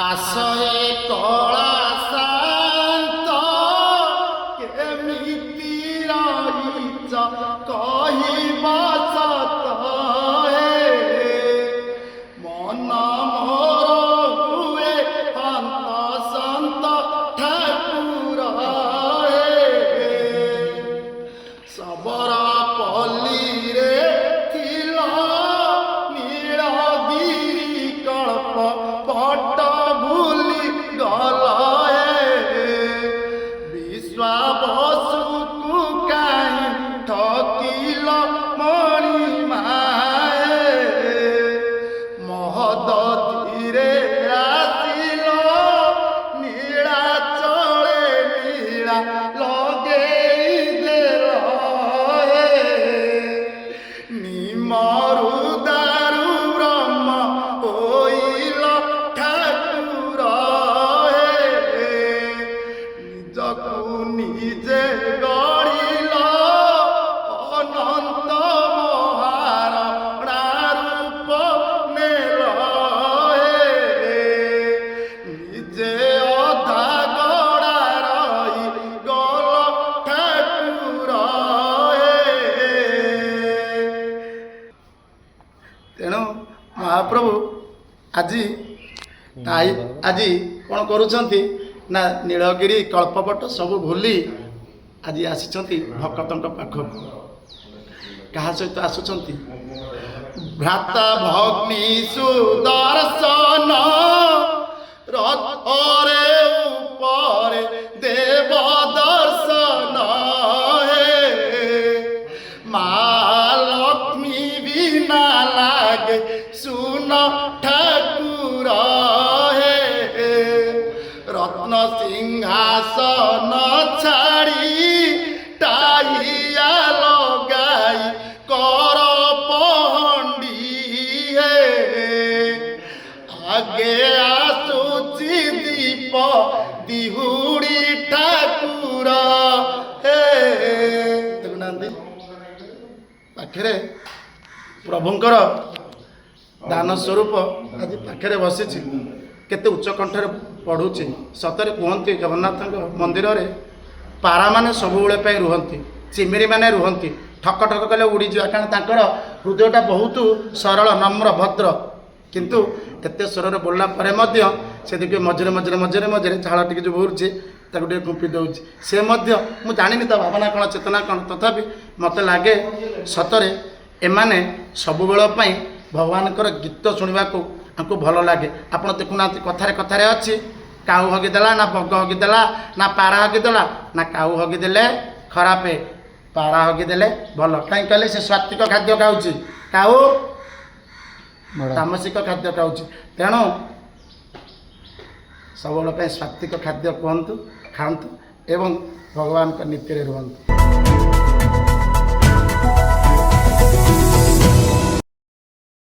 ଆସଏ କଳା ଶାନ୍ତ କେମିତି ରହିଛ କହିବ ସତ ମନ ମୋର ହୁଏ ହନ୍ତ ସନ୍ତ ଠାକୁର ସବର ପଲ୍ଲୀରେ ଥିଲ ନୀଳଗିରି କଳ୍ପ ପଟ ଭୁଲି ଗଲ ବିଶ୍ୱାବସୁକୁ କାହିଁ ଠକିଲ ମଣିମାଏ ମହୋଦଧିରେ ଆସିଲ ନୀଳାଚଳେ ନୀଳା ଲଗେଇ ଦେଲ ନିମରୁ ଦାରୁ ବ୍ରହ୍ମ ହୋଇଲ ଠାକୁର ନିଜକୁ ନିଜେ ଗଢ଼ିଲ ଅନନ୍ତ ମହାରଣା ରୂପ ନେଲ ନିଜେ ଅଧା ଗଡ଼ା ରହି ଗଲ ଠାକୁର ତେଣୁ ମହାପ୍ରଭୁ ଆଜି କ'ଣ କରୁଛନ୍ତି ନା ନୀଳଗିରି କଳ୍ପବଟ ସବୁ ଭୁଲି ଆଜି ଆସିଛନ୍ତି ଭକ୍ତଙ୍କ ପାଖକୁ। କାହା ସହିତ ଆସୁଛନ୍ତି? ଭ୍ରାତା ଭଗ୍ନି ସୁଦର୍ଶନ ରଥରେ ଉପରେ ଦେବ ଦର୍ଶନ ମା ଲକ୍ଷ୍ମୀ ବିନା ଲାଗେ ସୁନ ଠାକୁର ରତ୍ନ ସିଂହାସନ ଛାଡ଼ି ଟାହିଆ ଲଗାଇ କର ପହଣ୍ଡି ଆଗେ ଆସୁଛି ଦୀପ ଦିହୁଡ଼ି ଠାକୁର ଦେଖୁନାହାନ୍ତି ପାଖରେ ପ୍ରଭୁଙ୍କର ଦାନ ସ୍ୱରୂପ ଆଜି ପାଖରେ ବସିଛି କେତେ ଉଚ୍ଚ କଣ୍ଠରେ ପଢ଼ୁଛି। ସତରେ କୁହନ୍ତି ଜଗନ୍ନାଥଙ୍କ ମନ୍ଦିରରେ ପାରାମାନେ ସବୁବେଳେ ପାଇଁ ରୁହନ୍ତି, ଚିମିରିମାନେ ରୁହନ୍ତି, ଠକ ଠକ କଲେ ଉଡ଼ିଯିବା, କାରଣ ତାଙ୍କର ହୃଦୟଟା ବହୁତ ସରଳ ନମ୍ର ଭଦ୍ର। କିନ୍ତୁ ଏତେ ସ୍ୱରରେ ବୋଲିଲା ପରେ ମଧ୍ୟ ସେ ଟିକେ ମଝିରେ ମଝିରେ ମଝିରେ ମଝିରେ ଝାଳ ଟିକେ ଯେଉଁ ବହୁଛି ତାକୁ ଟିକେ କୁମ୍ପି ଦେଉଛି। ସେ ମଧ୍ୟ ମୁଁ ଜାଣିନି ତା ଭାବନା କ'ଣ ଚେତନା କ'ଣ, ତଥାପି ମୋତେ ଲାଗେ ସତରେ ଏମାନେ ସବୁବେଳ ପାଇଁ ଭଗବାନଙ୍କର ଗୀତ ଶୁଣିବାକୁ ଆମକୁ ଭଲ ଲାଗେ। ଆପଣ ଦେଖୁନାହାନ୍ତି କଥାରେ କଥାରେ ଅଛି କାଉ ହଗିଦେଲା ନା ବଗ ହଗିଦେଲା ନା ପାରା ହଗିଦେଲା ନା କାଉ ହଗିଦେଲେ ଖରାପ, ପାରା ହଗିଦେଲେ ଭଲ। କାହିଁକି କହିଲେ ସେ ସାତ୍ୱିକ ଖାଦ୍ୟ ଖାଉଛି, କାଉ ତାମସିକ ଖାଦ୍ୟ ଖାଉଛି। ତେଣୁ ସବୁବେଳ ପାଇଁ ସାତ୍ୱିକ ଖାଦ୍ୟ ଖାଆନ୍ତୁ ଏବଂ ଭଗବାନଙ୍କ ନୀତିରେ ରୁହନ୍ତୁ।